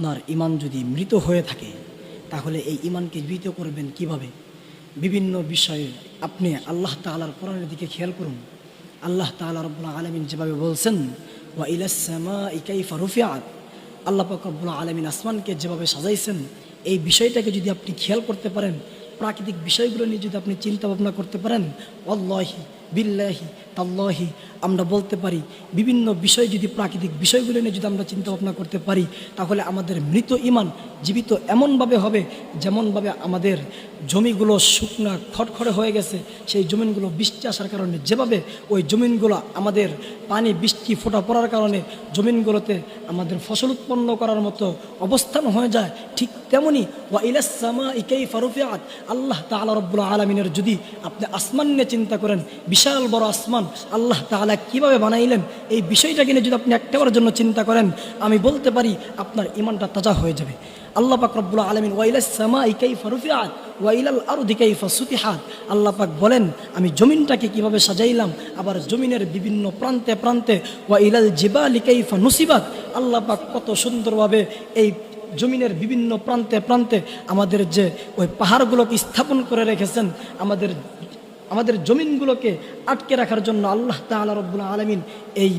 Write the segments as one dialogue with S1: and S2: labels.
S1: আপনার ঈমান যদি মৃত হয়ে থাকে তাহলে এই ঈমানকে জীবিত করবেন কিভাবে? বিভিন্ন বিষয়ে আপনি আল্লাহ তাআলার কোরআনের দিকে খেয়াল করুন। আল্লাহ তাআলা রব্বুল আলামিন যেভাবে বলছেন, ওয়া ইলাস সামাই কাইফা রুফিআত, আল্লাহ পাক রব্বুল আলামিন আসমানকে যেভাবে সাজাইছেন, এই বিষয়টাকে যদি আপনি খেয়াল করতে পারেন, প্রাকৃতিক বিষয়গুলো নিয়ে যদি আপনি চিন্তা ভাবনা করতে পারেন, আল্লাহি বিল্লাহি তাল্লাহি, আমরা বলতে পারি বিভিন্ন বিষয় যদি প্রাকৃতিক বিষয়গুলো নিয়ে যদি আমরা চিন্তা ভাবনা করতে পারি, তাহলে আমাদের মৃত ঈমান জীবিত এমনভাবে হবে যেমনভাবে আমাদের জমিগুলো শুকনা খড়খড়ে হয়ে গেছে, সেই জমিনগুলো বৃষ্টি আসার কারণে যেভাবে ওই জমিনগুলো আমাদের পানি বৃষ্টি ফোঁটা পড়ার কারণে জমিনগুলোতে আমাদের ফসল উৎপন্ন করার মতো অবস্থান হয়ে যায়, ঠিক তেমনি ওয়া ইলাস সামাই কাইফা রুফিআত, আল্লাহ তাআলা রব্বুল আলামিনের যদি আপনি আসমান নিয়ে চিন্তা করেন, বিশাল বড় আসমান আল্লাহ তাআলা কিভাবে বানাইলেন, এই বিষয়টাকে নিয়ে যদি আপনি একটাবারের জন্য চিন্তা করেন, আমি বলতে পারি আপনার ঈমানটা তাজা হয়ে যাবে। আল্লাহ পাক রব্বুল আলামিন ওয়া ইলাস সামাই কাইফা রুফিআত ওয়া ইলাল আরদি কাইফা সুতিহাত, আল্লাহ পাক বলেন আমি জমিনটাকে কিভাবে সাজাইলাম, আবার জমিনের বিভিন্ন প্রান্তে প্রান্তে ওয়া ইলাল জিবালি কাইফা নুসিবাত, আল্লাহ পাক কত সুন্দরভাবে এই জমিনের বিভিন্ন প্রান্তে প্রান্তে আমাদের যে ওই পাহাড়গুলোকে স্থাপন করে রেখেছেন, আমাদের জমিনগুলোকে আটকে রাখার জন্য আল্লাহ তাআলা রব্বুল আলামিন এই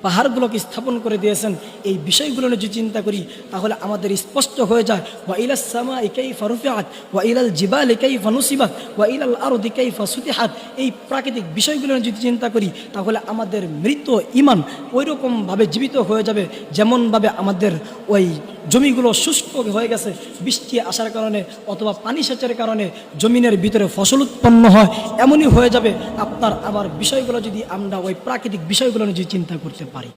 S1: পাহাড়গুলোকে স্থাপন করে দিয়েছেন। এই বিষয়গুলো নিয়ে যদি চিন্তা করি তাহলে আমাদের স্পষ্ট হয়ে যায়, ওয়া ইলাস সামাই কাইফা রুফিআত ওয়া ইলাল জিবালি কাইফা নুসিবাত ওয়া ইলাল আরদি কাইফা সুতিহাত, এই প্রাকৃতিক বিষয়গুলো নিয়ে যদি চিন্তা করি তাহলে আমাদের মৃত ঈমান ওই রকমভাবে জীবিত হয়ে যাবে যেমনভাবে আমাদের ওই জমিগুলো শুষ্ক হয়ে গেছে বৃষ্টি আসার কারণে অথবা পানি সেচের কারণে জমিনের ভিতরে ফসল উৎপন্ন হয়, এমনই হয়ে যাবে আপনার। আবার বিষয়গুলো যদি আমরা ওই প্রাকৃতিক বিষয়গুলো নিয়ে যদি চিন্তা করতে পারি।